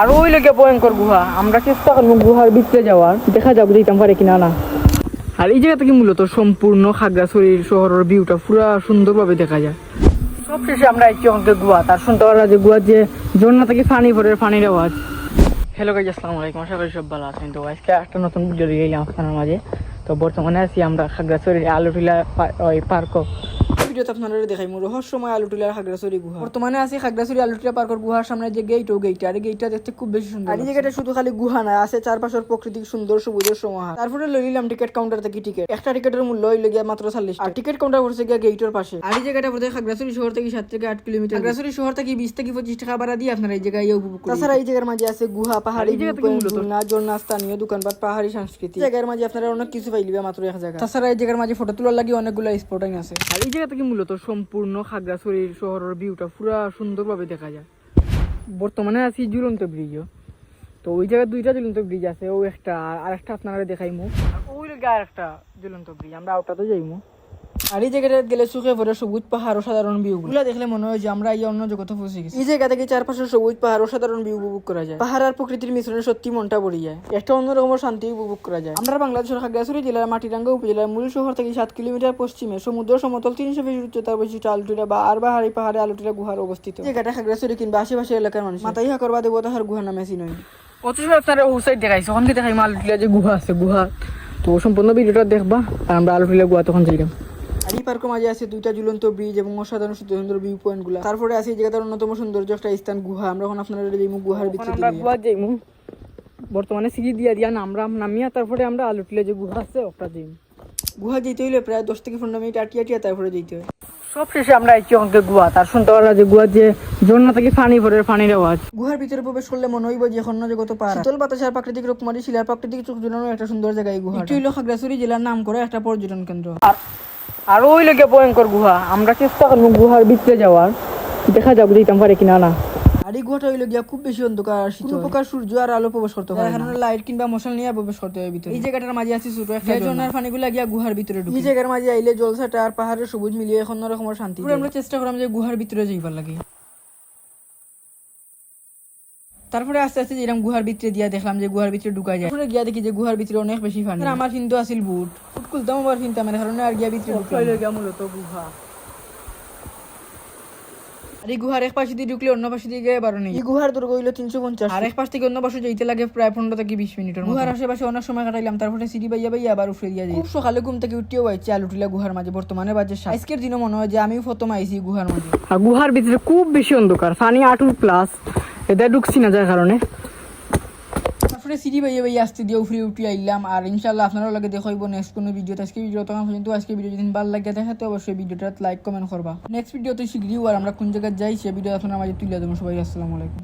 আর ওই লোকে ভয়ঙ্কর গুহা, আমরা চেষ্টা করবো গুহার ভিতরে যাওয়ার, দেখা যাবো যেতাম পারে কিনা না। আর এই জায়গা থেকে মূলত সম্পূর্ণ খাগড়াছড়ির শহরের ভিউটা পুরা সুন্দরভাবে দেখা যায়। সবশেষে আমরা একটি অঙ্কের গুহা, তার শুনতে পারা যে গুহার যে ঝর্ণা থেকে পানি পড়ে, পানির আওয়াজ। হ্যালো গাইজ, আসসালামু আলাইকুম, আশা করি সব ভালো আছেন। তো আজকে একটা নতুন ভিডিও দিয়ে এলাম আপনার মাঝে। তো বর্তমানে আছি আমরা খাগড়াছড়ির আলুটিলা পার্ক। ভিডিওতে আপনারা দেখাইমু রহস্যময় আলুটিলার খাগড়াছড়ি গুহা। বর্তমানে আছি খাগড়াছড়ি আলুটিলা পার্কের গুহার সামনে যে গেট, ও গেটটা, আর গেটটা দেখতে খুব বেশি সুন্দর। আর এই জায়গাটা শুধু খালি গুহা না, আছে চারপাশের প্রকৃতিক সুন্দর সবুজের সমাহার। তারপরে লইলাম টিকিট কাউন্টার থেকে টিকিট। একটা টিকিটের মূল্য হইল গিয়া মাত্র 40 টাকা। আর টিকিট কাউন্টার পড়ছে গিয়া গেটের পাশে। আর এই জায়গাটা পড়ছে খাগড়াছড়ি শহর থেকে 7 থেকে 8 কিলোমিটার। খাগড়াছড়ি শহর থেকে 20 থেকে 25 টাকা ভাড়া দিয়ে আপনারা এই জায়গায় উপভোগ করতে। তাছাড়া এই জায়গার মাঝে আছে গুহা, পাহাড়ি ঝর্ণা, স্থানীয় দোকানপাট, পাহাড়ি সংস্কৃতি। জায়গার মাঝে আপনারা অনেক কিছু পাইলিবা মাত্র এক জায়গা। তাছাড়া এই জায়গার মাঝে ফটো তোলার লাগি অনেকগুলো স্পটিং আছে। আর এই জায়গা থেকে মূলত সম্পূর্ণ খাগড়াছড়ির শহরের ভিউটা পুরা সুন্দরভাবে দেখা যায়। বর্তমানে আছি ঝুলন্ত ব্রিজও। তো ওই জায়গায় দুইটা ঝুলন্ত ব্রিজ আছে, ও একটা আর একটা আপনারা দেখাইমু। ওই জায়গায় আর একটা ঝুলন্ত ব্রিজ, আমরা ওটাতে যাইমু। আর এই জায়গাটা গেলে চোখে পড়ে সবুজ পাহাড় ও সাধারণ ভিউ গুলো দেখলে মনে হয় যে আমরা এই অন্য জগতে পৌঁছে গেছি। এই জায়গা থেকে চারপাশে সবুজ পাহাড় ও সাধারণ ভিউ উপভোগ করা যায়। পাহাড় আর প্রকৃতির মিশ্রণে সত্যি মনটা ভরে যায়, একটা অন্যরকম শান্তি উপভোগ করা যায়। আমরা বাংলাদেশের খাগড়াছড়ি জেলার মাটিরাঙ্গা উপজেলার মূল শহর থেকে 7 কিলোমিটার পশ্চিমে সমুদ্র সমতল 300 ফিট উচ্চতার বৈশিষ্ট্য আলুটিলা বা আর বাহারি পাহাড়ে আলুটিলা গুহার অবস্থিত। জায়গাটা খাগড়াছড়ি কিংবা আশেপাশের এলাকার মানুষ মাথায় করবা দেবতাহার গুহা নামে চিনই। অত সময় আপনারা ও সাইড দেখাইছে, ওখান থেকে দেখাই আলুটিলা যে গুহা আছে, গুহা। তো সম্পূর্ণ ভিডিওটা দেখবা, আর আমরা আলুটিলা গুহা তখন যাইলাম। আর এই পার্কের মাঝে আছে দুইটা ঝুলন্ত ব্রিজ এবং অসাধারণ সুন্দর ভিউ পয়েন্ট গুলা। তারপরে আছে এই জায়গাটার অন্যতম সৌন্দর্য একটা স্থান গুহা। আমরা এখন আপনারা যাইমু গুহার ভিতরে। আমরা গুহা যাইমু, বর্তমানে সিঁড়ি দিয়া আমরা নামিয়া তারপরে আমরা আলুটিলা যে গুহা আছে ওটা যাইমু। গুহা যেতে হইলে প্রায় 10 থেকে 15 মিনিট আটিয়া তারপরে যেতে হয়। সবশেষে আমরা একটি অঙ্কের গুহা, তার শুনতে পারা যে গুহার যে ঝর্ণা থেকে পানি পড়ে, পানির আওয়াজ। গুহার ভিতরে প্রবেশ করলে মনে হইব যে অন্য জগৎ পার। শীতল বাতাস আর প্রাকৃতিক রকমারি শিলার প্রাকৃতিক চোখ জুড়ানো একটা সুন্দর জায়গা এই গুহা। এটি হইল খাগড়াছড়ি জেলার নাম করে একটা পর্যটন কেন্দ্র। আর ওই লোকে ভয়ঙ্কর গুহা, আমরা চেষ্টা করবো গুহার ভিতরে যাওয়ার, দেখা যাবো যেতাম পারে কিনা না। আর এই গুহাটা হইলো গিয়া খুব বেশি অন্ধকার, কোনো প্রকার সূর্য আর আলো প্রবেশ করতে পারে না। লাইট কিংবা মশাল নিয়ে প্রবেশ করতে হয় ভিতরে। এই জায়গাটার মাঝে আছে ছোট একটা ঝর্ণার পানিগুলা গিয়া গুহার ভিতরে ঢুকে। এই জায়গার মাঝে আইলে জলসাটা আর পাহাড়ের সবুজ মিলিয়ে এখন রকমের শান্তি। আমরা চেষ্টা করলাম যে গুহার ভিতরে যাইবার লাগে। তারপরে আস্তে আস্তে যেরকম গুহার ভিতরে দিয়া দেখলাম যে গুহার ভিতরে ঢুকা যায়। তারপরে গিয়া দেখি যে গুহার ভিতরে অনেক বেশি পানি। আমার কিন্তু আসিল বুট খুলতাম, আবার কিনতাম এর কারণে আর গিয়া ভিতরে ঢুকলাম। মূলত গুহা, আর এই গুহার এক পাশে দিয়ে ঢুকলে অন্য পাশে দিয়ে গিয়ে বারো নেই। এই গুহার দৈর্ঘ্য হইল 350, আর এক পাশ থেকে অন্য পাশে যাইতে লাগে প্রায় 15 থেকে 20 মিনিটের। গুহার আশেপাশে অনেক সময় কাটাইলাম, তারপরে সিঁড়ি বাইয়া আবার উঠে দিয়া যাই। খুব সকালে ঘুম থেকে উঠিও আইছি আলুটিলা গুহার মাঝে। বর্তমানে বাজে 7। আজকের দিনও মনে হয় যে আমিও প্রথম আইছি গুহার মাঝে। আর গুহার ভিতরে খুব বেশি অন্ধকার, পানি 8 প্লাস, এটা ঢুকছি না যার কারণে। তারপরে সিঁড়ি বাইয়া আসতে দিয়ে উঠে আইলাম। আর ইনশাআল্লাহ আপনারা লাগে দেখাইব নেক্সট কোনো ভিডিওতে। আজকে ভিডিও তখন পর্যন্ত, আজকে ভিডিও যদি ভালো লাগে দেখাতে অবশ্যই ভিডিওটা লাইক কমেন্ট করবা। নেক্সট ভিডিওতে শিগগিরই আর আমরা কোন জায়গায় যাই সে ভিডিও আপনারা মাঝে তুলে দেবো। সবাই আসসালামু আলাইকুম।